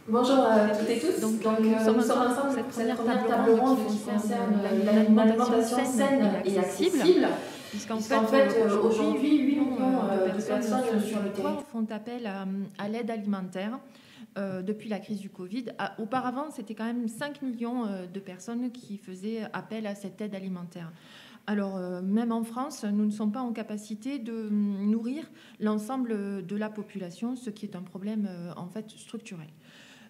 Bonjour à toutes et tous. Donc nous sommes ensemble pour cette première table ronde qui concerne l'alimentation saine et accessible. Puisqu'en fait, aujourd'hui, 8 millions de personnes sur le territoire font appel à l'aide alimentaire depuis la crise du Covid. Auparavant, c'était quand même 5 millions de personnes qui faisaient appel à cette aide alimentaire. Alors, même en France, nous ne sommes pas en capacité de nourrir l'ensemble de la population, ce qui est un problème en fait structurel.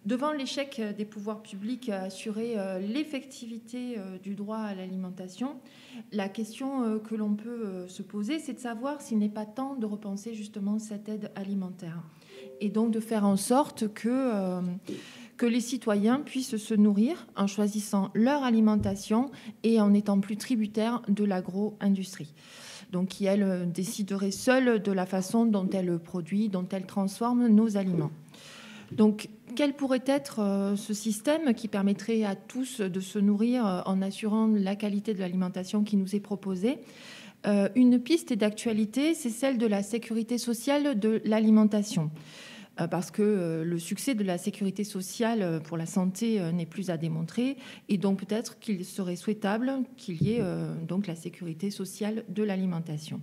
Devant l'échec des pouvoirs publics à assurer l'effectivité du droit à l'alimentation, la question que l'on peut se poser, c'est de savoir s'il n'est pas temps de repenser justement cette aide alimentaire et donc de faire en sorte que les citoyens puissent se nourrir en choisissant leur alimentation et en étant plus tributaires de l'agro-industrie. Donc qui, elle, déciderait seule de la façon dont elle produit, dont elle transforme nos aliments. Donc, quel pourrait être ce système qui permettrait à tous de se nourrir en assurant la qualité de l'alimentation qui nous est proposée ? Une piste d'actualité, c'est celle de la sécurité sociale de l'alimentation. Parce que le succès de la sécurité sociale pour la santé n'est plus à démontrer. Et donc, peut-être qu'il serait souhaitable qu'il y ait donc la sécurité sociale de l'alimentation.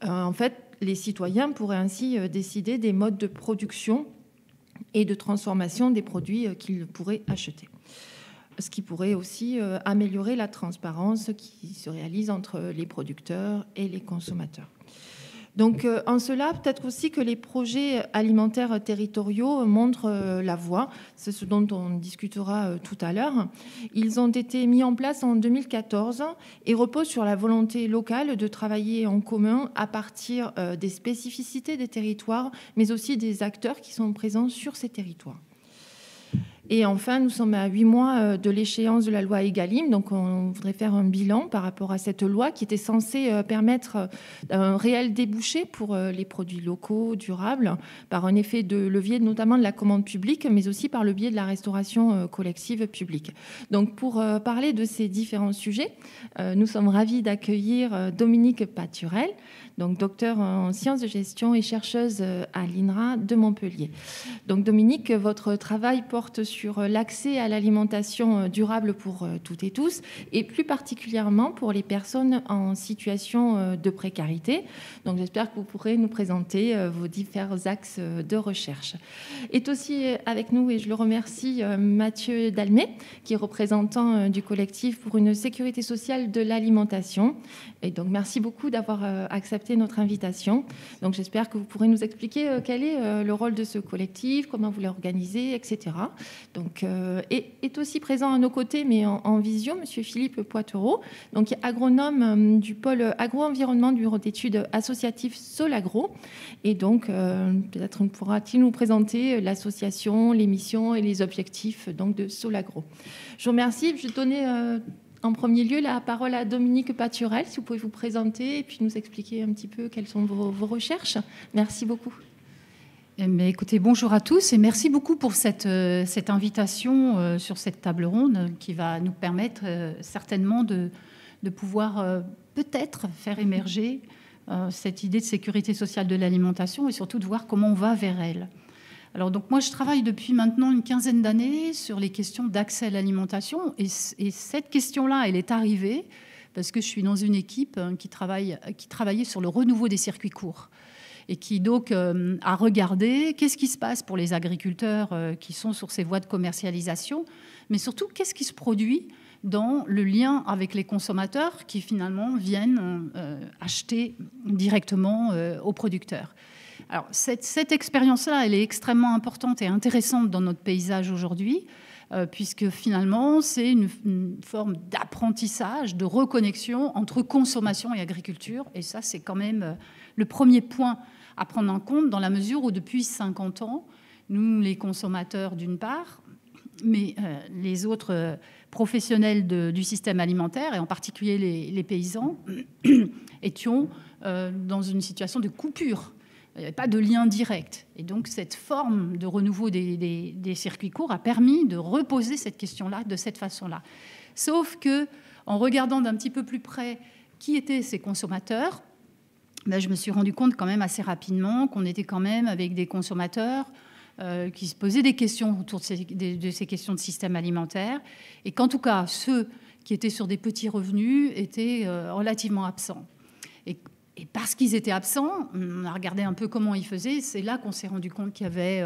En fait, les citoyens pourraient ainsi décider des modes de production et de transformation des produits qu'ils pourraient acheter. Ce qui pourrait aussi améliorer la transparence qui se réalise entre les producteurs et les consommateurs. Donc, en cela, peut-être aussi que les projets alimentaires territoriaux montrent la voie. C'est ce dont on discutera tout à l'heure. Ils ont été mis en place en 2014 et reposent sur la volonté locale de travailler en commun à partir des spécificités des territoires, mais aussi des acteurs qui sont présents sur ces territoires. Et enfin, nous sommes à 8 mois de l'échéance de la loi Egalim. Donc, on voudrait faire un bilan par rapport à cette loi qui était censée permettre un réel débouché pour les produits locaux, durables, par un effet de levier, notamment de la commande publique, mais aussi par le biais de la restauration collective publique. Donc, pour parler de ces différents sujets, nous sommes ravis d'accueillir Dominique Paturel, donc docteur en sciences de gestion et chercheuse à l'INRA de Montpellier. Donc, Dominique, votre travail porte sur l'accès à l'alimentation durable pour toutes et tous, et plus particulièrement pour les personnes en situation de précarité. Donc, j'espère que vous pourrez nous présenter vos différents axes de recherche. Est aussi avec nous, et je le remercie, Mathieu Dalmé, qui est représentant du collectif pour une sécurité sociale de l'alimentation. Et donc, merci beaucoup d'avoir accepté notre invitation. Donc, j'espère que vous pourrez nous expliquer quel est le rôle de ce collectif, comment vous l'organisez, etc. Donc, est aussi présent à nos côtés, mais en visio, Monsieur Philippe Poitreau, donc agronome du pôle agro-environnement du bureau d'études associatif Solagro. Et donc, peut-être pourra-t-il nous présenter l'association, les missions et les objectifs donc, de Solagro. Je vous remercie. Je vais donner en premier lieu la parole à Dominique Paturel, si vous pouvez vous présenter et puis nous expliquer un petit peu quelles sont vos recherches. Merci beaucoup. Mais écoutez, bonjour à tous et merci beaucoup pour cette invitation sur cette table ronde qui va nous permettre certainement de pouvoir peut-être faire émerger cette idée de sécurité sociale de l'alimentation et surtout de voir comment on va vers elle. Alors donc moi je travaille depuis maintenant une quinzaine d'années sur les questions d'accès à l'alimentation et cette question-là elle est arrivée parce que je suis dans une équipe qui travaillait sur le renouveau des circuits courts et qui donc a regardé qu'est-ce qui se passe pour les agriculteurs qui sont sur ces voies de commercialisation, mais surtout qu'est-ce qui se produit dans le lien avec les consommateurs qui finalement viennent acheter directement aux producteurs. Alors cette expérience-là, elle est extrêmement importante et intéressante dans notre paysage aujourd'hui, puisque finalement c'est une forme d'apprentissage, de reconnexion entre consommation et agriculture, et ça c'est quand même le premier point à prendre en compte dans la mesure où depuis 50 ans, nous les consommateurs d'une part, mais les autres professionnels du système alimentaire, et en particulier les paysans, étions dans une situation de coupure. Il n'y avait pas de lien direct. Et donc, cette forme de renouveau des circuits courts a permis de reposer cette question-là de cette façon-là. Sauf que, en regardant d'un petit peu plus près qui étaient ces consommateurs, ben, je me suis rendu compte quand même assez rapidement qu'on était quand même avec des consommateurs qui se posaient des questions autour de ces questions de système alimentaire, et qu'en tout cas, ceux qui étaient sur des petits revenus étaient relativement absents. Et parce qu'ils étaient absents, on a regardé un peu comment ils faisaient, c'est là qu'on s'est rendu compte qu'il y avait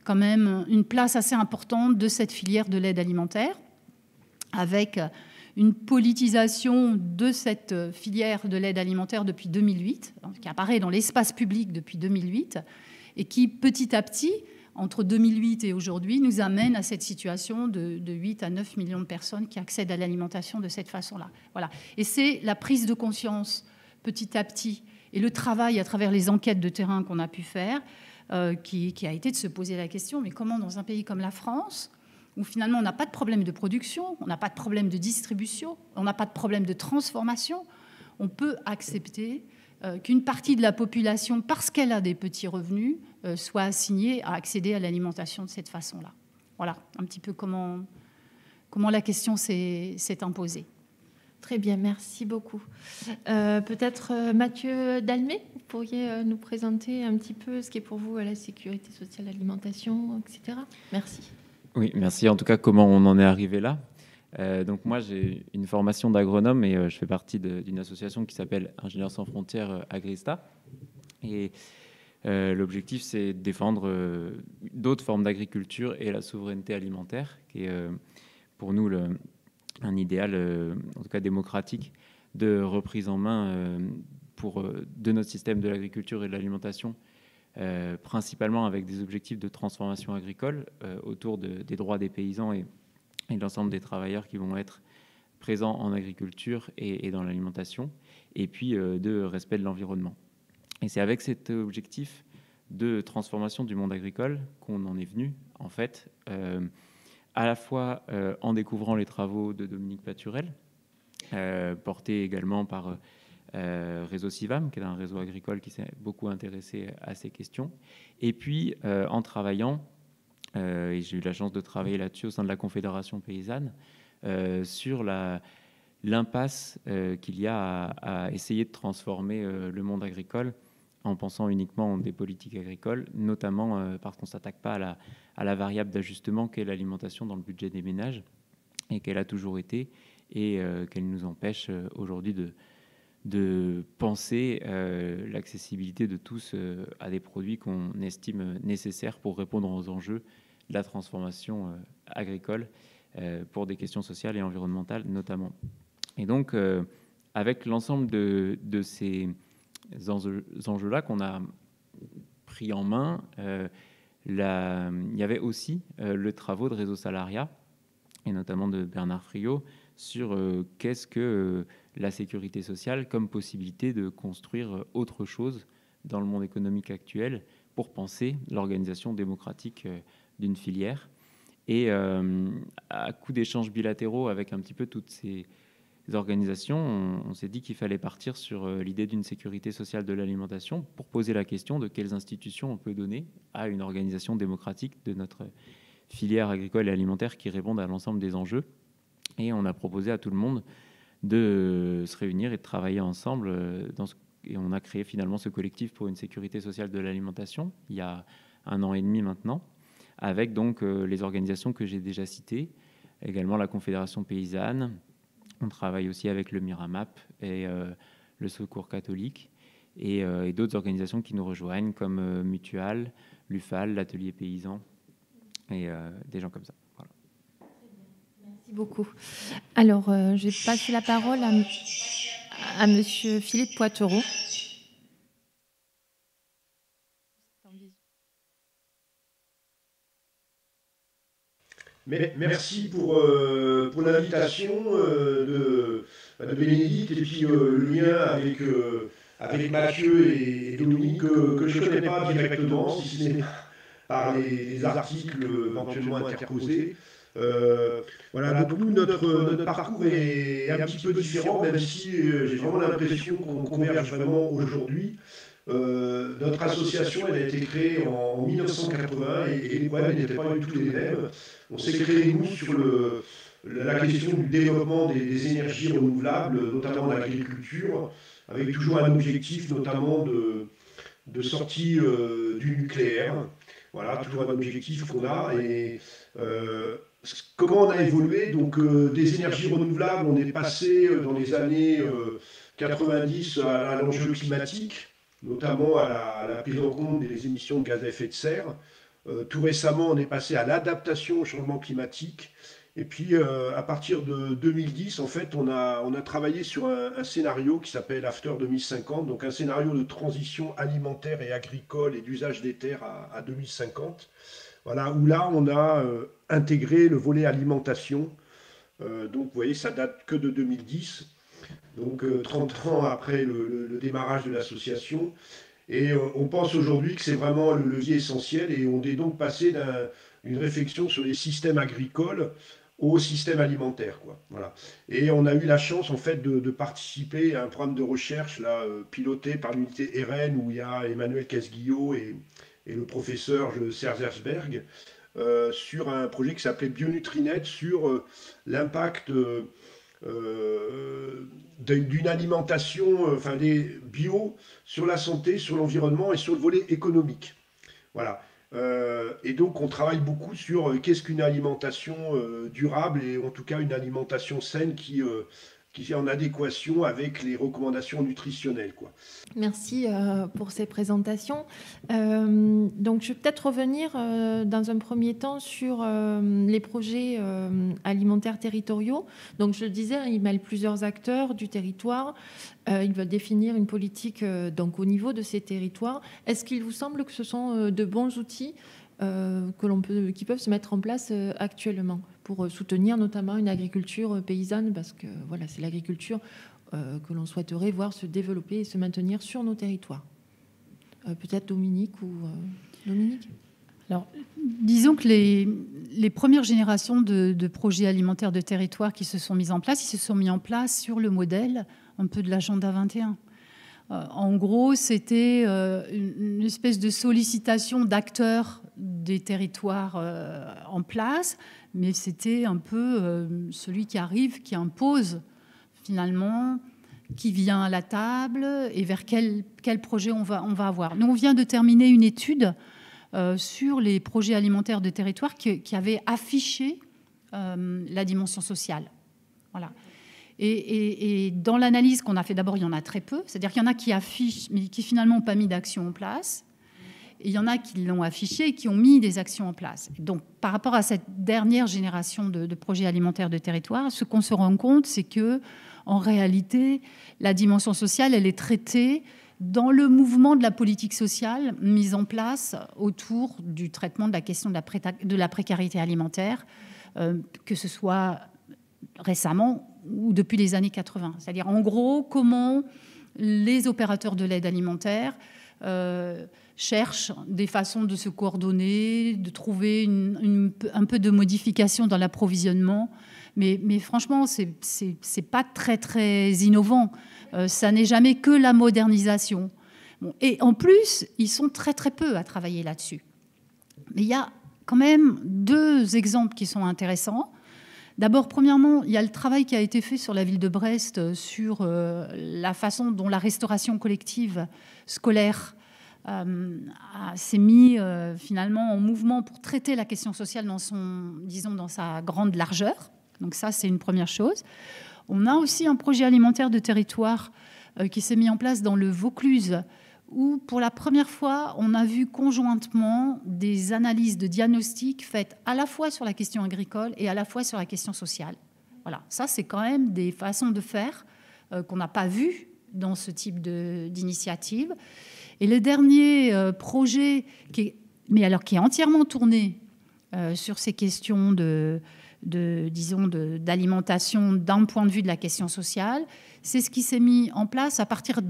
quand même une place assez importante de cette filière de l'aide alimentaire, avec une politisation de cette filière de l'aide alimentaire depuis 2008, qui apparaît dans l'espace public depuis 2008, et qui, petit à petit, entre 2008 et aujourd'hui, nous amène à cette situation de 8 à 9 millions de personnes qui accèdent à l'alimentation de cette façon-là. Voilà. Et c'est la prise de conscience petit à petit, et le travail à travers les enquêtes de terrain qu'on a pu faire, qui a été de se poser la question, mais comment dans un pays comme la France, où finalement on n'a pas de problème de production, on n'a pas de problème de distribution, on n'a pas de problème de transformation, on peut accepter qu'une partie de la population, parce qu'elle a des petits revenus, soit assignée à accéder à l'alimentation de cette façon-là. Voilà un petit peu comment la question s'est imposée. Très bien, merci beaucoup. Peut-être Mathieu Dalmé, vous pourriez nous présenter un petit peu ce qu'est pour vous la sécurité sociale, l'alimentation, etc. Merci. Oui, merci. En tout cas, comment on en est arrivé là. Donc moi, j'ai une formation d'agronome et je fais partie d'une association qui s'appelle Ingénieurs sans frontières Agrista. Et l'objectif, c'est de défendre d'autres formes d'agriculture et la souveraineté alimentaire, qui est pour nous un idéal, en tout cas démocratique, de reprise en main de notre système de l'agriculture et de l'alimentation, principalement avec des objectifs de transformation agricole autour des droits des paysans et de l'ensemble des travailleurs qui vont être présents en agriculture et dans l'alimentation, et puis de respect de l'environnement. Et c'est avec cet objectif de transformation du monde agricole qu'on en est venu, en fait, à la fois en découvrant les travaux de Dominique Paturel, portés également par Réseau Civam, qui est un réseau agricole qui s'est beaucoup intéressé à ces questions, et puis en travaillant, et j'ai eu la chance de travailler là-dessus au sein de la Confédération paysanne, sur l'impasse qu'il y a à essayer de transformer le monde agricole en pensant uniquement des politiques agricoles, notamment parce qu'on ne s'attaque pas à la variable d'ajustement qu'est l'alimentation dans le budget des ménages, et qu'elle a toujours été, et qu'elle nous empêche aujourd'hui de penser l'accessibilité de tous à des produits qu'on estime nécessaires pour répondre aux enjeux de la transformation agricole pour des questions sociales et environnementales notamment. Et donc, avec l'ensemble de ces enjeux-là qu'on a pris en main, il y avait aussi le travaux de Réseau Salariat, et notamment de Bernard Friot, sur qu'est-ce que la sécurité sociale comme possibilité de construire autre chose dans le monde économique actuel pour penser l'organisation démocratique d'une filière. Et à coup d'échanges bilatéraux avec un petit peu toutes ces organisations, on s'est dit qu'il fallait partir sur l'idée d'une sécurité sociale de l'alimentation pour poser la question de quelles institutions on peut donner à une organisation démocratique de notre filière agricole et alimentaire qui répondent à l'ensemble des enjeux. Et on a proposé à tout le monde de se réunir et de travailler ensemble et on a créé finalement ce collectif pour une sécurité sociale de l'alimentation il y a 1 an et demi maintenant, avec donc les organisations que j'ai déjà citées, également la Confédération paysanne. On travaille aussi avec le Miramap et le Secours catholique et d'autres organisations qui nous rejoignent comme Mutual, l'UFAL, l'Atelier paysan et des gens comme ça. Voilà. Merci beaucoup. Alors, je vais passer la parole à Monsieur Philippe Poitreau. Merci pour l'invitation de Bénédicte et puis le lien avec Mathieu et Dominique que je ne connais pas directement, si ce n'est par les articles éventuellement interposés. Voilà, donc nous, notre parcours est un petit peu différent, même si j'ai vraiment l'impression qu'on converge vraiment aujourd'hui. Notre association, elle a été créée en 1980 et les problèmes n'étaient pas du tout les mêmes. On s'est créé, nous, sur la question du développement des énergies renouvelables, notamment l'agriculture, avec toujours un objectif, notamment de sortie du nucléaire. Voilà, toujours un objectif qu'on a. Et comment on a évolué? Donc, des énergies renouvelables, on est passé dans les années 90 à l'enjeu climatique, notamment à la prise en compte des émissions de gaz à effet de serre. Tout récemment, on est passé à l'adaptation au changement climatique. Et puis, à partir de 2010, en fait, on a travaillé sur un scénario qui s'appelle After 2050, donc un scénario de transition alimentaire et agricole et d'usage des terres à 2050. Voilà, où là, on a intégré le volet alimentation. Donc, vous voyez, ça date que de 2010, donc 30 ans après le démarrage de l'association. Et on pense aujourd'hui que c'est vraiment le levier essentiel et on est donc passé d'une réflexion sur les systèmes agricoles au système alimentaire, quoi. Voilà. Et on a eu la chance en fait de participer à un programme de recherche là, piloté par l'unité RN où il y a Emmanuel Casguillot et le professeur Serge Herzberg sur un projet qui s'appelait Bionutrinet sur l'impact d'une alimentation, enfin des bio, sur la santé, sur l'environnement et sur le volet économique. Voilà. Et donc on travaille beaucoup sur qu'est-ce qu'une alimentation durable et en tout cas une alimentation saine qui est en adéquation avec les recommandations nutritionnelles, quoi. Merci pour ces présentations. Donc, je vais peut-être revenir dans un premier temps sur les projets alimentaires territoriaux. Donc, je le disais, ils mêlent plusieurs acteurs du territoire. Ils veulent définir une politique donc, au niveau de ces territoires. Est-ce qu'il vous semble que ce sont de bons outils qui peuvent se mettre en place actuellement pour soutenir notamment une agriculture paysanne, parce que voilà, c'est l'agriculture que l'on souhaiterait voir se développer et se maintenir sur nos territoires. Peut-être Dominique ou Dominique. Alors, disons que les premières générations de projets alimentaires de territoire qui se sont mis en place, ils se sont mis en place sur le modèle un peu de l'agenda 21. En gros, c'était une espèce de sollicitation d'acteurs des territoires en place, mais c'était un peu celui qui arrive, qui impose finalement, qui vient à la table et vers quel projet on va avoir. Nous, on vient de terminer une étude sur les projets alimentaires de territoire qui avait affiché la dimension sociale. Voilà. Et dans l'analyse qu'on a fait, d'abord, il y en a très peu. C'est-à-dire qu'il y en a qui affichent, mais qui finalement n'ont pas mis d'action en place. Et il y en a qui l'ont affiché et qui ont mis des actions en place. Donc, par rapport à cette dernière génération de projets alimentaires de territoire, ce qu'on se rend compte, c'est que, en réalité, la dimension sociale, elle est traitée dans le mouvement de la politique sociale mise en place autour du traitement de la question de la précarité alimentaire, que ce soit récemment ou depuis les années 80. C'est-à-dire, en gros, comment les opérateurs de l'aide alimentaire cherchent des façons de se coordonner, de trouver un peu de modification dans l'approvisionnement. Mais franchement, c'est pas très, très innovant. Ça n'est jamais que la modernisation. Bon, et en plus, ils sont très, très peu à travailler là-dessus. Mais il y a quand même deux exemples qui sont intéressants. D'abord, premièrement, il y a le travail qui a été fait sur la ville de Brest sur la façon dont la restauration collective scolaire s'est mis finalement en mouvement pour traiter la question sociale dans sa grande largeur. Donc ça, c'est une première chose. On a aussi un projet alimentaire de territoire qui s'est mis en place dans le Vaucluse, où pour la première fois, on a vu conjointement des analyses de diagnostic faites à la fois sur la question agricole et à la fois sur la question sociale. Voilà, ça, c'est quand même des façons de faire qu'on n'a pas vues dans ce type d'initiative. Et le dernier projet, qui est entièrement tourné sur ces questions d'alimentation d'un point de vue de la question sociale, c'est ce qui s'est mis en place à partir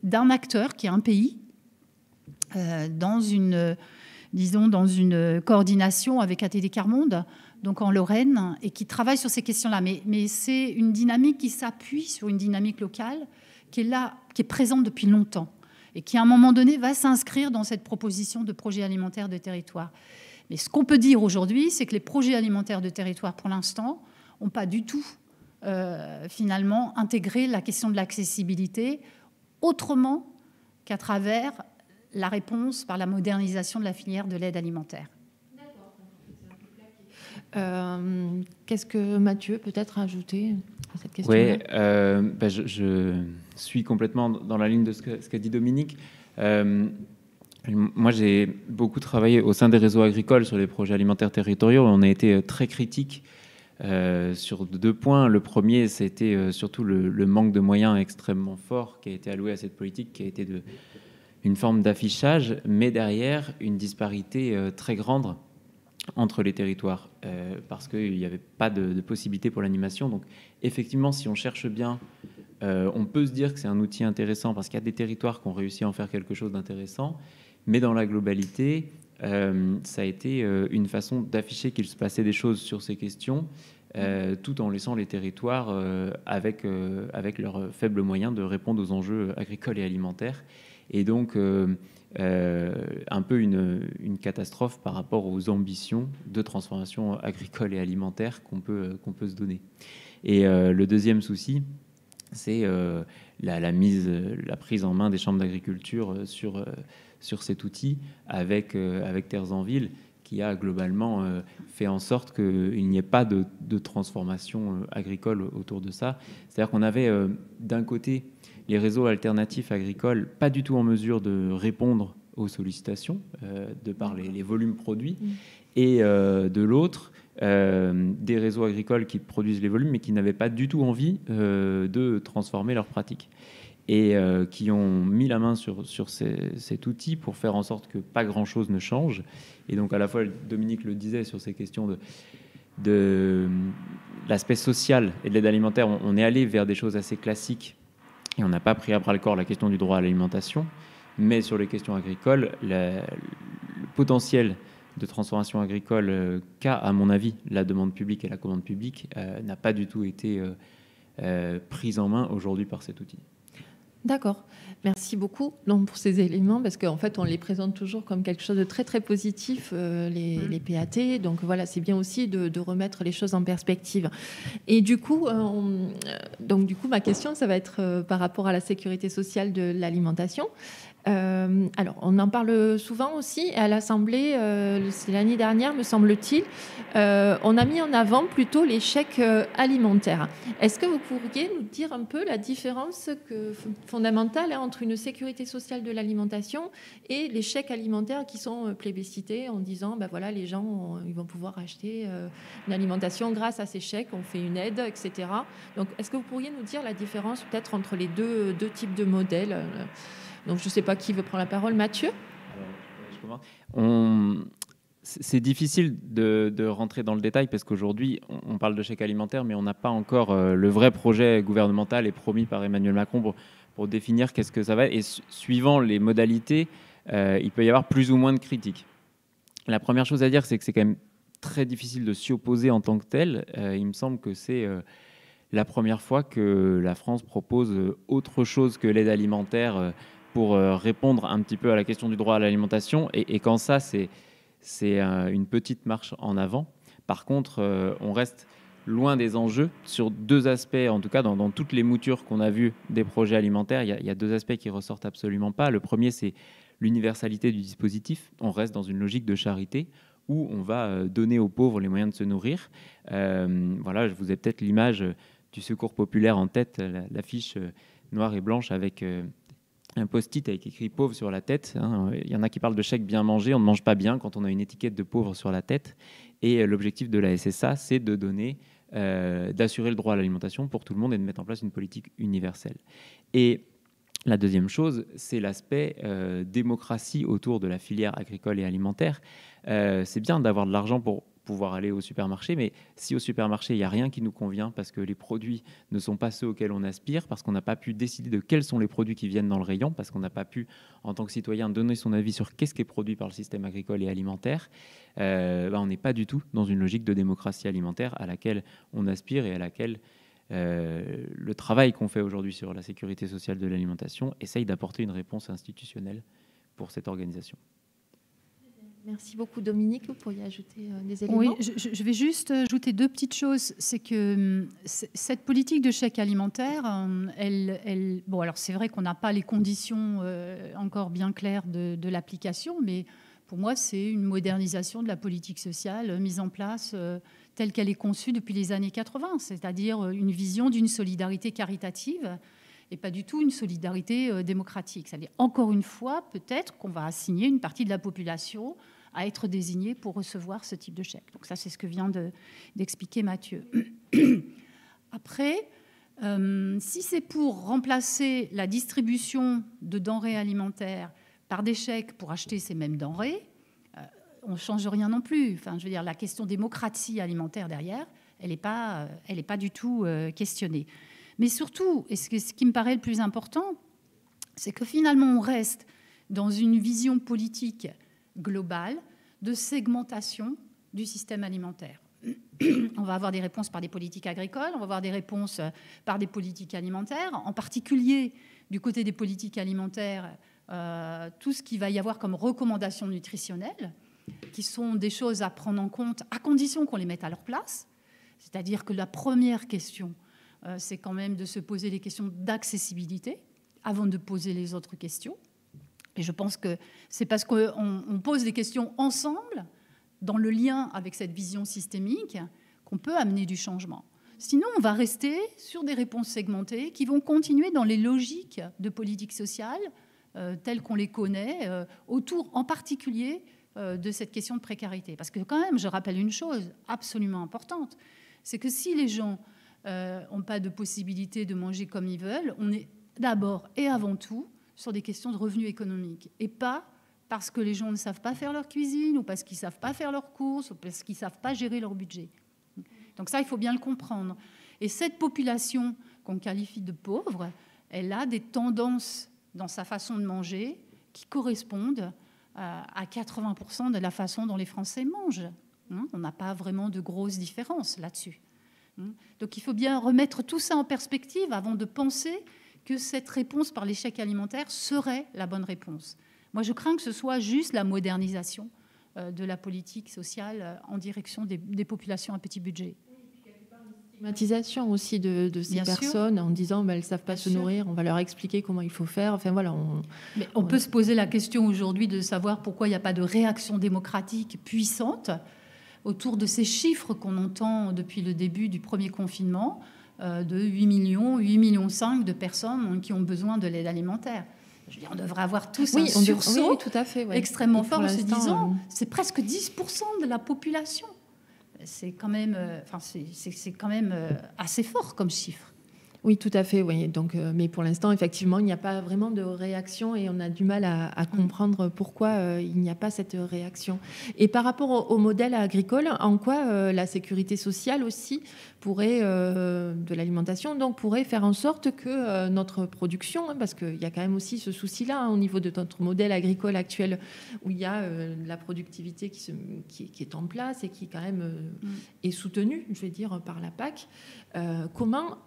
d'un acteur qui est un pays, dans une coordination avec ATD Quart Monde, donc en Lorraine, et qui travaille sur ces questions-là. Mais c'est une dynamique qui s'appuie sur une dynamique locale qui est là, qui est présente depuis longtemps, et qui, à un moment donné, va s'inscrire dans cette proposition de projet alimentaire de territoire. Mais ce qu'on peut dire aujourd'hui, c'est que les projets alimentaires de territoire, pour l'instant, n'ont pas du tout, finalement, intégré la question de l'accessibilité autrement qu'à travers la réponse par la modernisation de la filière de l'aide alimentaire. Qu'est-ce que Mathieu peut-être a ajouté à cette question-là? Oui, je suis complètement dans la ligne de ce qu'a dit Dominique. Moi, j'ai beaucoup travaillé au sein des réseaux agricoles sur les projets alimentaires territoriaux. On a été très critiques sur 2 points. Le premier, c'était surtout le manque de moyens extrêmement fort qui a été alloué à cette politique, qui a été une forme d'affichage, mais derrière, une disparité très grande entre les territoires, parce qu'il n'y avait pas de possibilité pour l'animation. Donc, effectivement, si on cherche bien, on peut se dire que c'est un outil intéressant, parce qu'il y a des territoires qui ont réussi à en faire quelque chose d'intéressant, mais dans la globalité, ça a été une façon d'afficher qu'il se passait des choses sur ces questions, tout en laissant les territoires avec leurs faibles moyens de répondre aux enjeux agricoles et alimentaires. Et donc, un peu une catastrophe par rapport aux ambitions de transformation agricole et alimentaire qu'on peut se donner. Et le deuxième souci, c'est la prise en main des chambres d'agriculture sur cet outil avec Terres en Ville, qui a globalement fait en sorte qu'il n'y ait pas de transformation agricole autour de ça. C'est-à-dire qu'on avait d'un côté les réseaux alternatifs agricoles pas du tout en mesure de répondre aux sollicitations de par les volumes produits, et de l'autre, des réseaux agricoles qui produisent les volumes mais qui n'avaient pas du tout envie de transformer leurs pratiques, et qui ont mis la main sur cet outil pour faire en sorte que pas grand-chose ne change. Et donc à la fois, Dominique le disait sur ces questions de l'aspect social et de l'aide alimentaire, on est allé vers des choses assez classiques et on n'a pas pris à bras-le-corps la question du droit à l'alimentation. Mais sur les questions agricoles, le potentiel de transformation agricole qu'a, à mon avis, la demande publique et la commande publique n'a pas du tout été prise en main aujourd'hui par cet outil. D'accord, merci beaucoup donc, pour ces éléments, parce qu'en fait on les présente toujours comme quelque chose de très très positif, les PAT, donc voilà, c'est bien aussi de remettre les choses en perspective. Et du coup, ma question, ça va être par rapport à la sécurité sociale de l'alimentation. Alors, on en parle souvent aussi à l'Assemblée, c'est l'année dernière, me semble-t-il, on a mis en avant plutôt les chèques alimentaires. Est-ce que vous pourriez nous dire un peu la différence fondamentale entre une sécurité sociale de l'alimentation et les chèques alimentaires qui sont plébiscités en disant, ben voilà, les gens ils vont pouvoir acheter une alimentation grâce à ces chèques, on fait une aide, etc. Donc, est-ce que vous pourriez nous dire la différence peut-être entre les deux types de modèles? Donc, je ne sais pas qui veut prendre la parole. Mathieu ? Alors, je commence. C'est difficile de rentrer dans le détail parce qu'aujourd'hui, on parle de chèque alimentaire, mais on n'a pas encore le vrai projet gouvernemental et promis par Emmanuel Macron pour définir qu'est-ce que ça va être. Et suivant les modalités, il peut y avoir plus ou moins de critiques. La première chose à dire, c'est que c'est quand même très difficile de s'y opposer en tant que tel. Il me semble que c'est la première fois que la France propose autre chose que l'aide alimentaire pour répondre un petit peu à la question du droit à l'alimentation. Et quand ça, c'est une petite marche en avant. Par contre, on reste loin des enjeux sur 2 aspects, en tout cas dans toutes les moutures qu'on a vues des projets alimentaires. Il y a 2 aspects qui ressortent absolument pas. Le premier, c'est l'universalité du dispositif. On reste dans une logique de charité où on va donner aux pauvres les moyens de se nourrir. Voilà, je vous ai peut-être l'image du Secours populaire en tête, l'affiche noire et blanche avec un post-it avec écrit « pauvre » sur la tête. Il y en a qui parlent de chèque bien mangé. On ne mange pas bien quand on a une étiquette de pauvre sur la tête. Et l'objectif de la SSA, c'est de donner, d'assurer le droit à l'alimentation pour tout le monde et de mettre en place une politique universelle. Et la deuxième chose, c'est l'aspect démocratie autour de la filière agricole et alimentaire. C'est bien d'avoir de l'argent pour pouvoir aller au supermarché, mais si au supermarché, il n'y a rien qui nous convient parce que les produits ne sont pas ceux auxquels on aspire, parce qu'on n'a pas pu décider de quels sont les produits qui viennent dans le rayon, parce qu'on n'a pas pu, en tant que citoyen, donner son avis sur qu'est-ce qui est produit par le système agricole et alimentaire, on n'est pas du tout dans une logique de démocratie alimentaire à laquelle on aspire et à laquelle le travail qu'on fait aujourd'hui sur la sécurité sociale de l'alimentation essaye d'apporter une réponse institutionnelle pour cette organisation. Merci beaucoup Dominique, vous pourriez ajouter des éléments? Oui, je vais juste ajouter 2 petites choses. C'est que cette politique de chèque alimentaire, bon, alors c'est vrai qu'on n'a pas les conditions encore bien claires de l'application, mais pour moi c'est une modernisation de la politique sociale mise en place telle qu'elle est conçue depuis les années 80, c'est-à-dire une vision d'une solidarité caritative et pas du tout une solidarité démocratique. C'est-à-dire, encore une fois, peut-être qu'on va assigner une partie de la population à être désignée pour recevoir ce type de chèque. Donc ça, c'est ce que vient d'expliquer Mathieu. Après, si c'est pour remplacer la distribution de denrées alimentaires par des chèques pour acheter ces mêmes denrées, on ne change rien non plus. Enfin, je veux dire, la question démocratie alimentaire derrière, elle n'est pas du tout questionnée. Mais surtout, et ce qui me paraît le plus important, c'est que finalement, on reste dans une vision politique globale de segmentation du système alimentaire. On va avoir des réponses par des politiques agricoles, on va avoir des réponses par des politiques alimentaires, en particulier du côté des politiques alimentaires, tout ce qu'il va y avoir comme recommandations nutritionnelles, qui sont des choses à prendre en compte à condition qu'on les mette à leur place. C'est-à-dire que la première question, c'est quand même de se poser les questions d'accessibilité avant de poser les autres questions. Et je pense que c'est parce qu'on pose des questions ensemble, dans le lien avec cette vision systémique, qu'on peut amener du changement. Sinon, on va rester sur des réponses segmentées qui vont continuer dans les logiques de politique sociale telles qu'on les connaît, autour en particulier de cette question de précarité. Parce que quand même, je rappelle une chose absolument importante, c'est que si les gens n'ont pas de possibilité de manger comme ils veulent, on est d'abord et avant tout sur des questions de revenus économiques, et pas parce que les gens ne savent pas faire leur cuisine, ou parce qu'ils ne savent pas faire leurs courses, ou parce qu'ils ne savent pas gérer leur budget. Donc ça, il faut bien le comprendre. Et cette population qu'on qualifie de pauvre, elle a des tendances dans sa façon de manger qui correspondent à 80% de la façon dont les Français mangent. On n'a pas vraiment de grosses différences là-dessus. Donc il faut bien remettre tout ça en perspective avant de penser que cette réponse par les chèques alimentaires serait la bonne réponse. Moi, je crains que ce soit juste la modernisation de la politique sociale en direction des populations à petit budget. Stigmatisation aussi de ces bien personnes sûr. En disant elles ne savent pas bien se nourrir, on va leur expliquer comment il faut faire. Enfin, voilà, Mais on peut se poser la question aujourd'hui de savoir pourquoi il n'y a pas de réaction démocratique puissante autour de ces chiffres qu'on entend depuis le début du premier confinement, de 8 millions 5 de personnes qui ont besoin de l'aide alimentaire. Je veux dire, on devrait avoir tous un sursaut tout à fait, extrêmement fort en se disant c'est presque 10% de la population. C'est quand même, c'est quand même assez fort comme chiffre. Oui, tout à fait. Oui. Donc, mais pour l'instant, effectivement, il n'y a pas vraiment de réaction et on a du mal à comprendre pourquoi il n'y a pas cette réaction. Et par rapport au modèle agricole, en quoi la sécurité sociale aussi pourrait, de l'alimentation, donc pourrait faire en sorte que notre production, parce qu'il y a quand même aussi ce souci-là au niveau de notre modèle agricole actuel, où il y a la productivité qui est en place et qui quand même est soutenue, je vais dire, par la PAC. Comment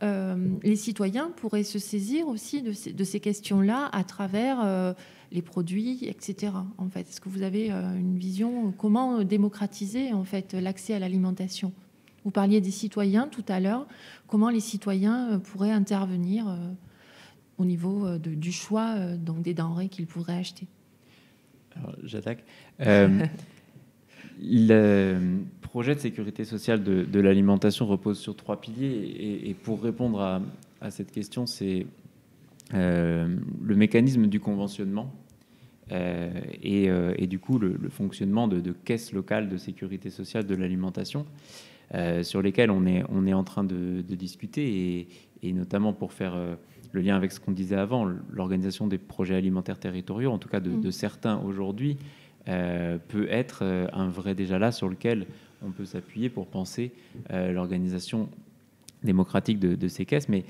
les citoyens pourraient se saisir aussi de ces questions-là à travers les produits, etc. En fait, est-ce que vous avez une vision comment démocratiser en fait l'accès à l'alimentation? Vous parliez des citoyens tout à l'heure. Comment les citoyens pourraient intervenir au niveau du choix donc des denrées qu'ils pourraient acheter? Alors, j'attaque. Le projet de sécurité sociale de l'alimentation repose sur 3 piliers. Et pour répondre à cette question, c'est le mécanisme du conventionnement et du coup le fonctionnement de caisses locales de sécurité sociale de l'alimentation sur lesquelles on est en train de discuter et notamment pour faire le lien avec ce qu'on disait avant, l'organisation des projets alimentaires territoriaux, en tout cas de certains aujourd'hui, peut être un vrai déjà là sur lequel on peut s'appuyer pour penser l'organisation démocratique de ces caisses. Mais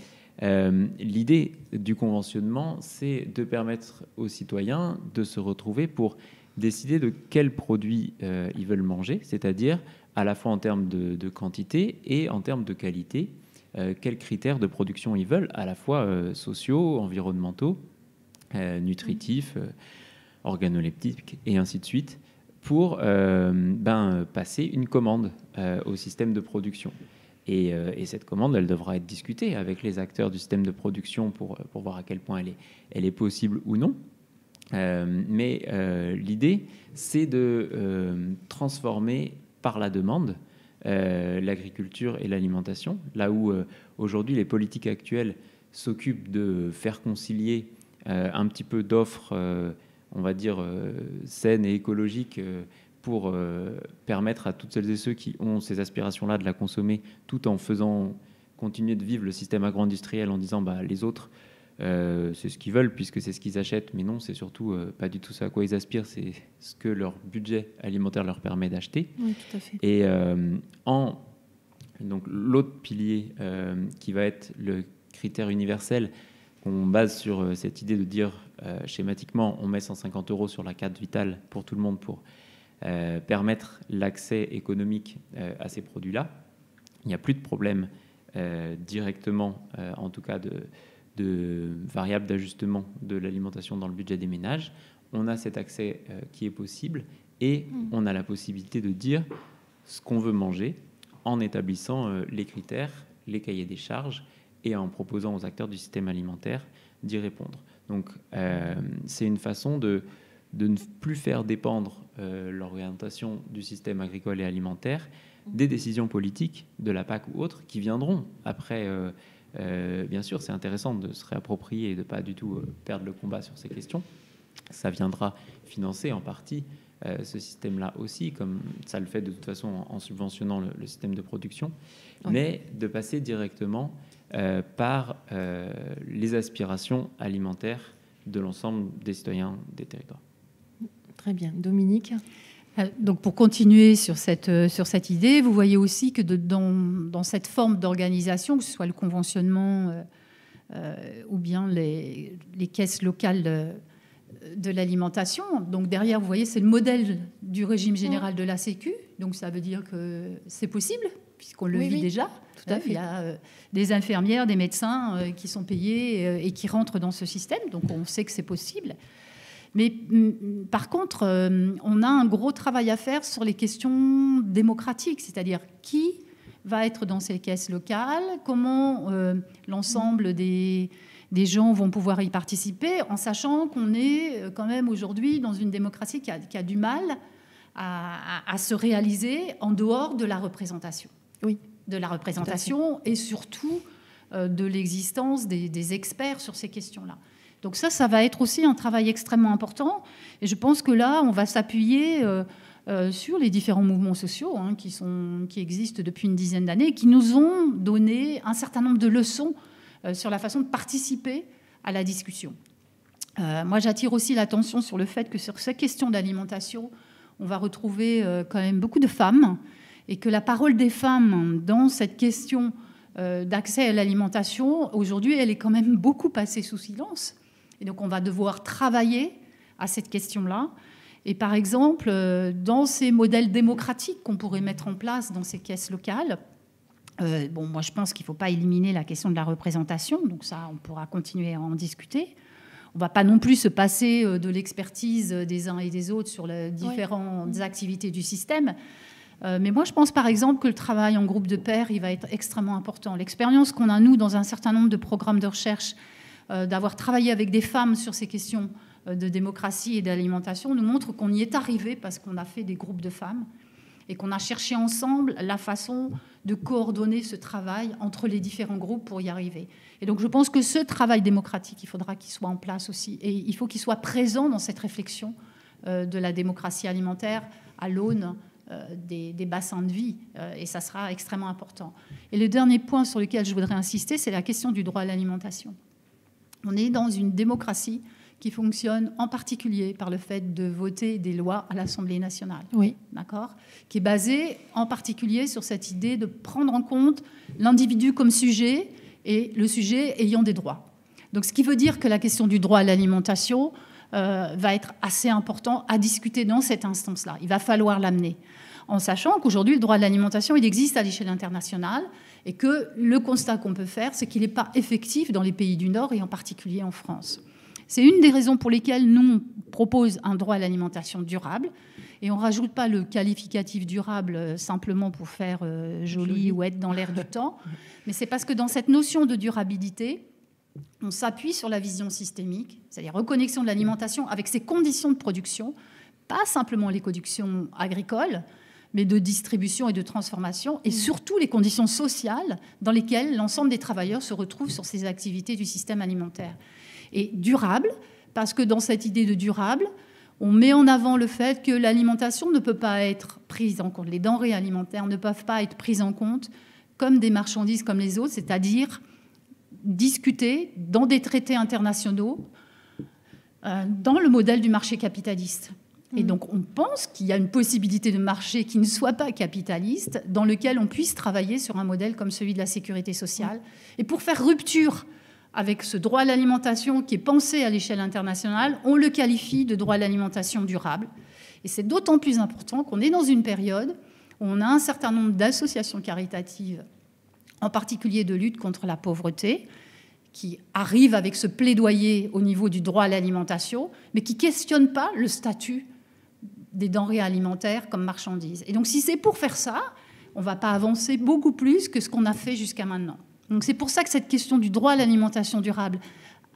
l'idée du conventionnement, c'est de permettre aux citoyens de se retrouver pour décider de quels produits ils veulent manger, c'est-à-dire à la fois en termes de quantité et en termes de qualité, quels critères de production ils veulent, à la fois sociaux, environnementaux, nutritifs, organoleptiques et ainsi de suite, pour passer une commande au système de production. Et cette commande, elle devra être discutée avec les acteurs du système de production pour voir à quel point elle est possible ou non. Mais l'idée, c'est de transformer par la demande l'agriculture et l'alimentation, là où aujourd'hui les politiques actuelles s'occupent de faire concilier un petit peu d'offres, on va dire, saines et écologiques pour permettre à toutes celles et ceux qui ont ces aspirations-là de la consommer, tout en faisant continuer de vivre le système agro-industriel en disant les autres, c'est ce qu'ils veulent puisque c'est ce qu'ils achètent, mais non, c'est surtout pas du tout ça à quoi ils aspirent, c'est ce que leur budget alimentaire leur permet d'acheter. Oui, tout à fait. Et donc l'autre pilier qui va être le critère universel, qu'on base sur cette idée de dire schématiquement, on met 150 € sur la carte vitale pour tout le monde pour permettre l'accès économique à ces produits-là. Il n'y a plus de problème directement, en tout cas de variables d'ajustement de l'alimentation dans le budget des ménages. On a cet accès qui est possible et on a la possibilité de dire ce qu'on veut manger en établissant les critères, les cahiers des charges et en proposant aux acteurs du système alimentaire d'y répondre. Donc c'est une façon de ne plus faire dépendre l'orientation du système agricole et alimentaire des décisions politiques de la PAC ou autres qui viendront après. Bien sûr, c'est intéressant de se réapproprier et de ne pas du tout perdre le combat sur ces questions. Ça viendra financer en partie ce système-là aussi, comme ça le fait de toute façon en subventionnant le système de production, mais de passer directement par les aspirations alimentaires de l'ensemble des citoyens des territoires. Très bien. Dominique ? Donc pour continuer sur cette idée, vous voyez aussi que dans cette forme d'organisation, que ce soit le conventionnement ou bien les caisses locales de l'alimentation, donc derrière, vous voyez, c'est le modèle du régime général de la Sécu, donc ça veut dire que c'est possible, puisqu'on le vit déjà. Tout à fait. Il y a des infirmières, des médecins qui sont payés et qui rentrent dans ce système, donc on sait que c'est possible. Mais par contre, on a un gros travail à faire sur les questions démocratiques, c'est-à-dire qui va être dans ces caisses locales, comment l'ensemble des gens vont pouvoir y participer, en sachant qu'on est quand même aujourd'hui dans une démocratie qui a du mal à se réaliser en dehors de la représentation. Oui. De la représentation et surtout de l'existence des experts sur ces questions-là. Donc ça va être aussi un travail extrêmement important. Et je pense que là, on va s'appuyer sur les différents mouvements sociaux qui existent depuis une dizaine d'années, qui nous ont donné un certain nombre de leçons sur la façon de participer à la discussion. Moi, j'attire aussi l'attention sur le fait que sur ces questions d'alimentation, on va retrouver quand même beaucoup de femmes et que la parole des femmes dans cette question d'accès à l'alimentation, aujourd'hui, elle est quand même beaucoup passée sous silence. Et donc, on va devoir travailler à cette question-là. Et par exemple, dans ces modèles démocratiques qu'on pourrait mettre en place dans ces caisses locales, moi, je pense qu'il ne faut pas éliminer la question de la représentation. Donc ça, on pourra continuer à en discuter. On ne va pas non plus se passer de l'expertise des uns et des autres sur les différentes activités du système. Mais moi, je pense par exemple que le travail en groupe de pairs, il va être extrêmement important. L'expérience qu'on a, nous, dans un certain nombre de programmes de recherche, d'avoir travaillé avec des femmes sur ces questions de démocratie et d'alimentation, nous montre qu'on y est arrivé parce qu'on a fait des groupes de femmes et qu'on a cherché ensemble la façon de coordonner ce travail entre les différents groupes pour y arriver. Et donc je pense que ce travail démocratique, il faudra qu'il soit en place aussi. Et il faut qu'il soit présent dans cette réflexion de la démocratie alimentaire à l'aune des bassins de vie. Et ça sera extrêmement important. Et le dernier point sur lequel je voudrais insister, c'est la question du droit à l'alimentation. On est dans une démocratie qui fonctionne en particulier par le fait de voter des lois à l'Assemblée nationale. Oui. D'accord ? Qui est basée en particulier sur cette idée de prendre en compte l'individu comme sujet et le sujet ayant des droits. Donc, ce qui veut dire que la question du droit à l'alimentation va être assez important à discuter dans cette instance-là. Il va falloir l'amener. En sachant qu'aujourd'hui, le droit de l'alimentation, il existe à l'échelle internationale et que le constat qu'on peut faire, c'est qu'il n'est pas effectif dans les pays du Nord et en particulier en France. C'est une des raisons pour lesquelles nous, on propose un droit à l'alimentation durable. Et on ne rajoute pas le qualificatif durable simplement pour faire joli ou être dans l'air du temps. Mais c'est parce que dans cette notion de durabilité, on s'appuie sur la vision systémique, c'est-à-dire reconnexion de l'alimentation avec ses conditions de production, pas simplement les conditions agricoles, mais de distribution et de transformation, et surtout les conditions sociales dans lesquelles l'ensemble des travailleurs se retrouvent sur ces activités du système alimentaire. Et durable, parce que dans cette idée de durable, on met en avant le fait que l'alimentation ne peut pas être prise en compte, les denrées alimentaires ne peuvent pas être prises en compte comme des marchandises comme les autres, c'est-à-dire discutées dans des traités internationaux, dans le modèle du marché capitaliste. Et donc, on pense qu'il y a une possibilité de marché qui ne soit pas capitaliste, dans lequel on puisse travailler sur un modèle comme celui de la sécurité sociale. Et pour faire rupture avec ce droit à l'alimentation qui est pensé à l'échelle internationale, on le qualifie de droit à l'alimentation durable. Et c'est d'autant plus important qu'on est dans une période où on a un certain nombre d'associations caritatives, en particulier de lutte contre la pauvreté, qui arrivent avec ce plaidoyer au niveau du droit à l'alimentation, mais qui ne questionnent pas le statut des denrées alimentaires comme marchandises. Et donc, si c'est pour faire ça, on ne va pas avancer beaucoup plus que ce qu'on a fait jusqu'à maintenant. Donc, c'est pour ça que cette question du droit à l'alimentation durable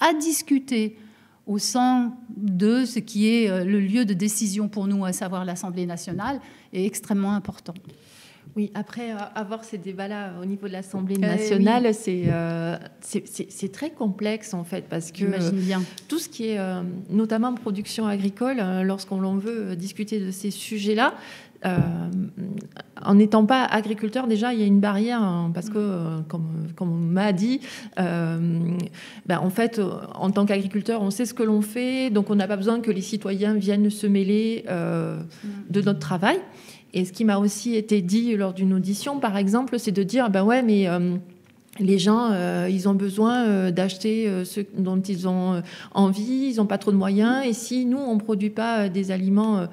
à discuter au sein de ce qui est le lieu de décision pour nous, à savoir l'Assemblée nationale, est extrêmement important. Oui, après avoir ces débats-là au niveau de l'Assemblée nationale, oui. C'est très complexe en fait, parce que tout ce qui est notamment production agricole, lorsqu'on veut discuter de ces sujets-là, en n'étant pas agriculteur, déjà il y a une barrière, parce que comme on m'a dit, en fait, en tant qu'agriculteur, on sait ce que l'on fait, donc on n'a pas besoin que les citoyens viennent se mêler de notre travail. Et ce qui m'a aussi été dit lors d'une audition, par exemple, c'est de dire les gens, ils ont besoin d'acheter ce dont ils ont envie, ils n'ont pas trop de moyens. Et si nous, on ne produit pas des aliments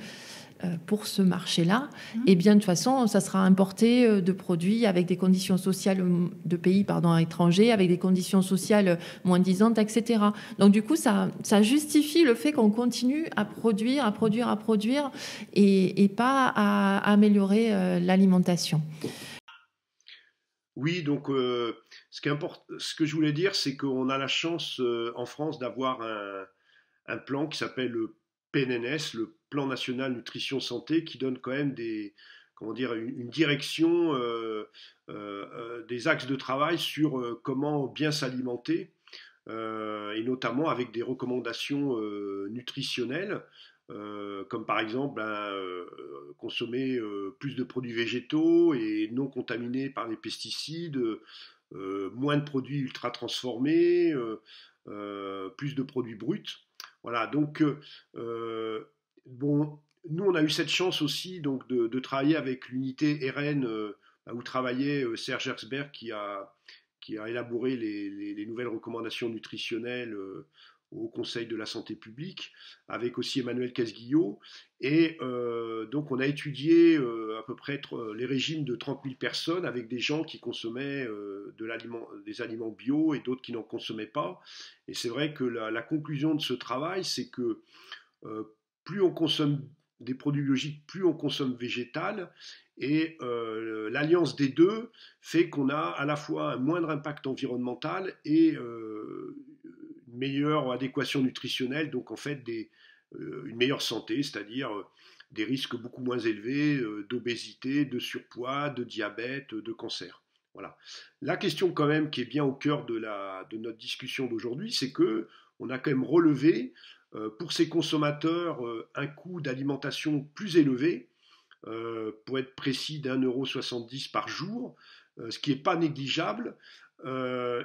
pour ce marché-là, eh bien, de toute façon, ça sera importé de produits avec des conditions sociales de pays étrangers, avec des conditions sociales moins-disantes, etc. Donc, du coup, ça justifie le fait qu'on continue à produire et pas à améliorer l'alimentation. Oui, donc ce que je voulais dire, c'est qu'on a la chance en France d'avoir un plan qui s'appelle le PNNS, le Plan National Nutrition Santé, qui donne quand même une direction, des axes de travail sur comment bien s'alimenter, et notamment avec des recommandations nutritionnelles, comme par exemple consommer plus de produits végétaux et non contaminés par les pesticides, moins de produits ultra transformés, plus de produits bruts. Voilà, donc nous on a eu cette chance aussi donc de travailler avec l'unité RN où travaillait Serge Herzberg qui a élaboré les nouvelles recommandations nutritionnelles au Conseil de la santé publique, avec aussi Emmanuel Casguillot, et donc on a étudié à peu près les régimes de 30 000 personnes avec des gens qui consommaient des aliments bio et d'autres qui n'en consommaient pas. Et c'est vrai que la conclusion de ce travail, c'est que plus on consomme des produits biologiques, plus on consomme végétal, et l'alliance des deux fait qu'on a à la fois un moindre impact environnemental et une meilleure adéquation nutritionnelle, donc en fait une meilleure santé, c'est-à-dire des risques beaucoup moins élevés d'obésité, de surpoids, de diabète, de cancer. Voilà. La question quand même qui est bien au cœur de notre discussion d'aujourd'hui, c'est que on a quand même relevé pour ces consommateurs un coût d'alimentation plus élevé, pour être précis d'1,70 € par jour, ce qui n'est pas négligeable,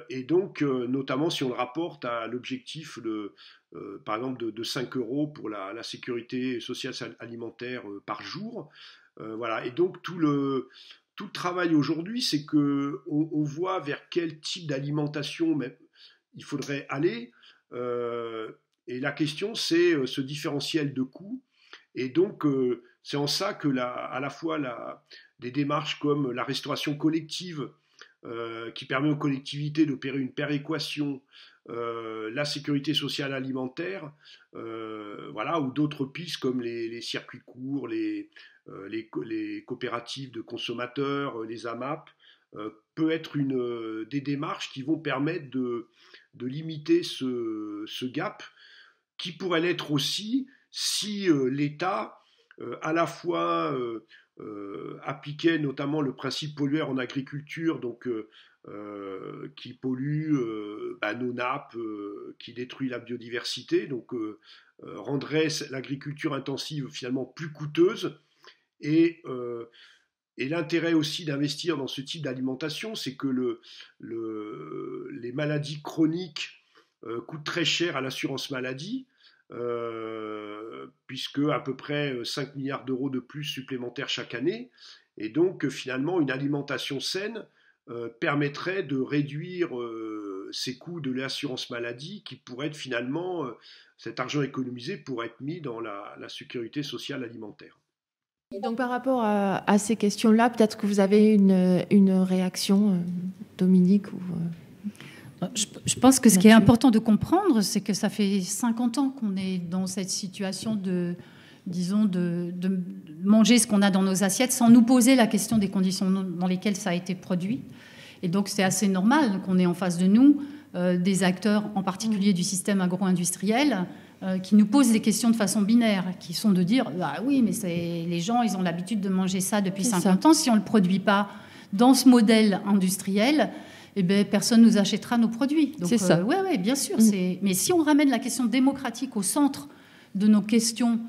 et donc notamment si on le rapporte à l'objectif par exemple de 5 € pour la sécurité sociale alimentaire par jour. Voilà. Et donc tout le travail aujourd'hui, c'est qu'on voit vers quel type d'alimentation il faudrait aller, et la question c'est ce différentiel de coûts. Et donc c'est en ça que à la fois des démarches comme la restauration collective, qui permet aux collectivités d'opérer une péréquation la sécurité sociale alimentaire, voilà, ou d'autres pistes comme les circuits courts, les coopératives de consommateurs, les AMAP, peut être des démarches qui vont permettre de limiter ce gap, qui pourrait l'être aussi si l'État à la fois appliquait notamment le principe pollueur en agriculture, donc qui pollue nos nappes, qui détruit la biodiversité, donc rendrait l'agriculture intensive finalement plus coûteuse. Et l'intérêt aussi d'investir dans ce type d'alimentation, c'est que les maladies chroniques coûtent très cher à l'assurance maladie, puisque à peu près 5 milliards d'euros de plus supplémentaires chaque année. Et donc finalement, une alimentation saine permettrait de réduire ces coûts de l'assurance maladie, qui pourraient être finalement, cet argent économisé pourrait être mis dans la sécurité sociale alimentaire. Et donc par rapport à ces questions-là, peut-être que vous avez une réaction, Dominique ou Je pense que ce qui est important de comprendre, c'est que ça fait 50 ans qu'on est dans cette situation de manger ce qu'on a dans nos assiettes sans nous poser la question des conditions dans lesquelles ça a été produit. Et donc c'est assez normal qu'on ait en face de nous des acteurs, en particulier du système agro-industriel, qui nous posent des questions de façon binaire, qui sont de dire ah oui, mais les gens, ils ont l'habitude de manger ça depuis 50 ans. Si on ne le produit pas dans ce modèle industriel, eh bien, personne ne nous achètera nos produits. Donc, c'est ça. Oui, bien sûr. Mais si on ramène la question démocratique au centre de nos questions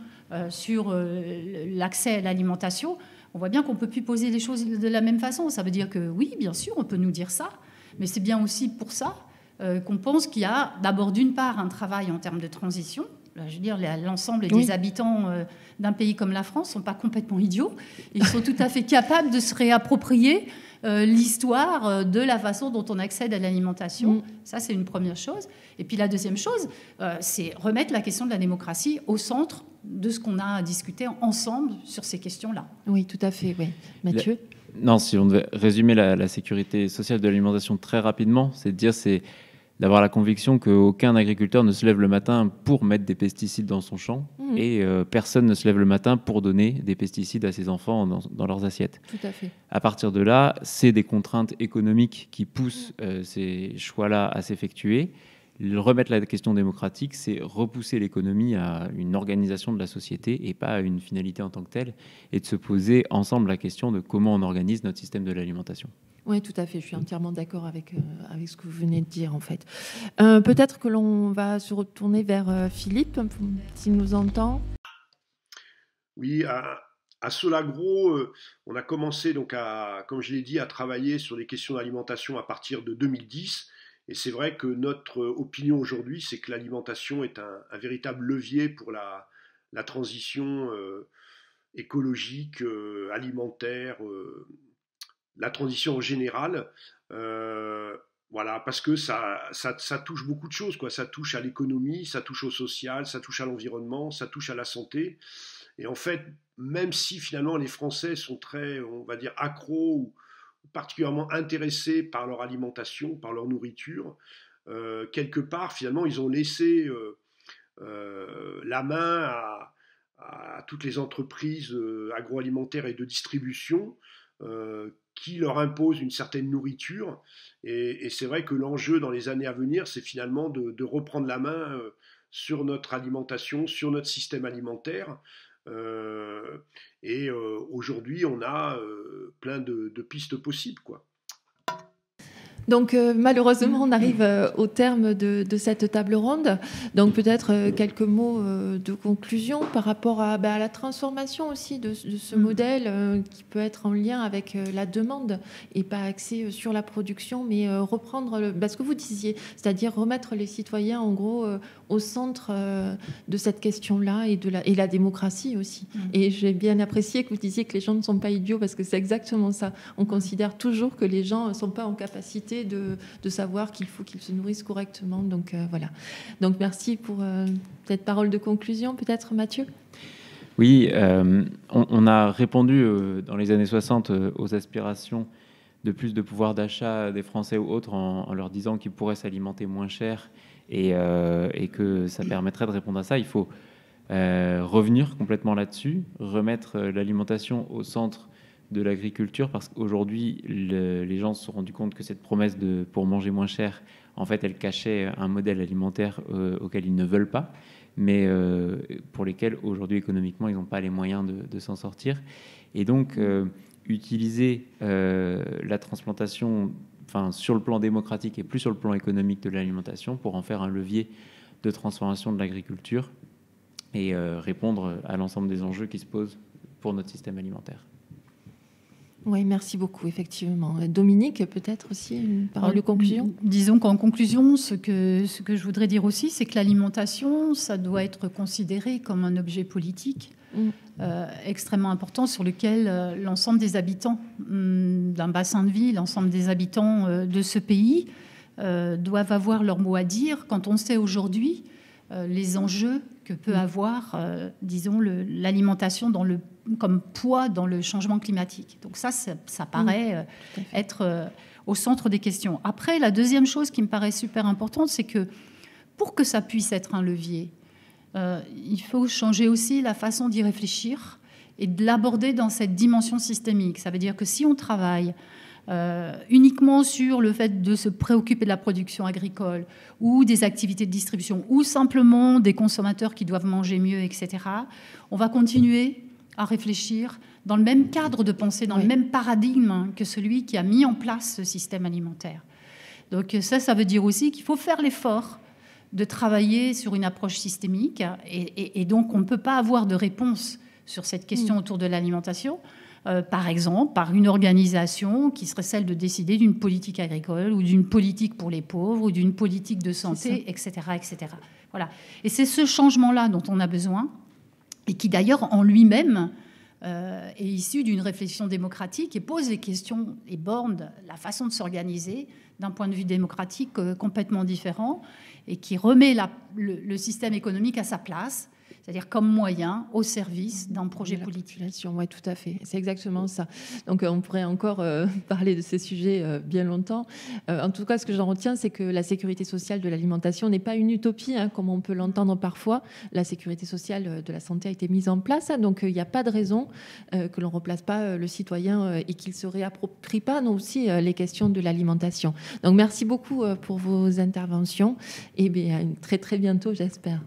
sur l'accès à l'alimentation, on voit bien qu'on ne peut plus poser les choses de la même façon. Ça veut dire que oui, bien sûr, on peut nous dire ça, mais c'est bien aussi pour ça qu'on pense qu'il y a d'abord d'une part un travail en termes de transition. Je veux dire, l'ensemble des habitants d'un pays comme la France ne sont pas complètement idiots. Ils sont tout à fait capables de se réapproprier l'histoire de la façon dont on accède à l'alimentation. Ça, c'est une première chose. Et puis la deuxième chose, c'est remettre la question de la démocratie au centre de ce qu'on a discuté ensemble sur ces questions-là. Oui, tout à fait. Oui. Mathieu ? Non, si on devait résumer la sécurité sociale de l'alimentation très rapidement, c'est de dire d'avoir la conviction qu'aucun agriculteur ne se lève le matin pour mettre des pesticides dans son champ et personne ne se lève le matin pour donner des pesticides à ses enfants dans leurs assiettes. Tout à fait. À partir de là, c'est des contraintes économiques qui poussent ces choix-là à s'effectuer. Remettre la question démocratique, c'est repousser l'économie à une organisation de la société et pas à une finalité en tant que telle, et de se poser ensemble la question de comment on organise notre système de l'alimentation. Oui, tout à fait. Je suis entièrement d'accord avec ce que vous venez de dire, en fait. Peut-être que l'on va se retourner vers Philippe, s'il nous entend. Oui, à Solagro, on a commencé, donc comme je l'ai dit, à travailler sur les questions d'alimentation à partir de 2010. Et c'est vrai que notre opinion aujourd'hui, c'est que l'alimentation est un véritable levier pour la transition écologique, alimentaire, la transition en général, voilà, parce que ça touche beaucoup de choses, quoi. Ça touche à l'économie, ça touche au social, ça touche à l'environnement, ça touche à la santé. Et en fait, même si finalement les Français sont très, on va dire, accros ou particulièrement intéressés par leur alimentation, par leur nourriture, quelque part, finalement, ils ont laissé la main à toutes les entreprises agroalimentaires et de distribution qui leur imposent une certaine nourriture. Et c'est vrai que l'enjeu dans les années à venir, c'est finalement de reprendre la main sur notre alimentation, sur notre système alimentaire. Aujourd'hui, on a plein de pistes possibles, quoi. Donc malheureusement, on arrive au terme de cette table ronde. Donc peut-être quelques mots de conclusion par rapport à la transformation aussi de ce modèle qui peut être en lien avec la demande et pas axé sur la production, mais reprendre ce que vous disiez, c'est-à-dire remettre les citoyens en gros au centre de cette question-là et la démocratie aussi. Et j'ai bien apprécié que vous disiez que les gens ne sont pas idiots, parce que c'est exactement ça. On considère toujours que les gens ne sont pas en capacité de savoir qu'il faut qu'ils se nourrissent correctement. Donc voilà. Donc merci pour cette parole de conclusion, peut-être Mathieu. Oui, on a répondu dans les années 60 aux aspirations de plus de pouvoir d'achat des Français ou autres en leur disant qu'ils pourraient s'alimenter moins cher et que ça permettrait de répondre à ça. Il faut revenir complètement là-dessus, remettre l'alimentation au centre de l'agriculture, parce qu'aujourd'hui, les gens se sont rendus compte que cette promesse pour manger moins cher, en fait, elle cachait un modèle alimentaire auquel ils ne veulent pas, mais pour lesquels, aujourd'hui, économiquement, ils n'ont pas les moyens de s'en sortir. Et donc, utiliser la transplantation sur le plan démocratique et plus sur le plan économique de l'alimentation pour en faire un levier de transformation de l'agriculture et répondre à l'ensemble des enjeux qui se posent pour notre système alimentaire. Oui, merci beaucoup, effectivement. Dominique, peut-être aussi une parole de conclusion ? Disons qu'en conclusion, ce que je voudrais dire aussi, c'est que l'alimentation, ça doit être considéré comme un objet politique extrêmement important sur lequel l'ensemble des habitants d'un bassin de vie, l'ensemble des habitants de ce pays doivent avoir leur mot à dire quand on sait aujourd'hui les enjeux que peut avoir, disons, l'alimentation comme poids dans le changement climatique. Donc ça paraît être au centre des questions. Après, la deuxième chose qui me paraît super importante, c'est que pour que ça puisse être un levier, il faut changer aussi la façon d'y réfléchir et de l'aborder dans cette dimension systémique. Ça veut dire que si on travaille uniquement sur le fait de se préoccuper de la production agricole ou des activités de distribution ou simplement des consommateurs qui doivent manger mieux, etc., on va continuer à réfléchir dans le même cadre de pensée, dans le même paradigme que celui qui a mis en place ce système alimentaire. Donc ça veut dire aussi qu'il faut faire l'effort de travailler sur une approche systémique et donc on ne peut pas avoir de réponse sur cette question autour de l'alimentation, par exemple par une organisation qui serait celle de décider d'une politique agricole ou d'une politique pour les pauvres ou d'une politique de santé, etc., etc. Voilà. Et c'est ce changement-là dont on a besoin et qui d'ailleurs en lui-même est issu d'une réflexion démocratique et pose les questions et borne la façon de s'organiser d'un point de vue démocratique complètement différent et qui remet le système économique à sa place, c'est-à-dire comme moyen au service d'un projet politique. Oui, tout à fait. C'est exactement ça. Donc, on pourrait encore parler de ces sujets bien longtemps. En tout cas, ce que j'en retiens, c'est que la sécurité sociale de l'alimentation n'est pas une utopie, comme on peut l'entendre parfois. La sécurité sociale de la santé a été mise en place, donc il n'y a pas de raison que l'on ne replace pas le citoyen et qu'il ne se réapproprie pas, non, aussi, les questions de l'alimentation. Donc, merci beaucoup pour vos interventions et bien, à très, très bientôt, j'espère.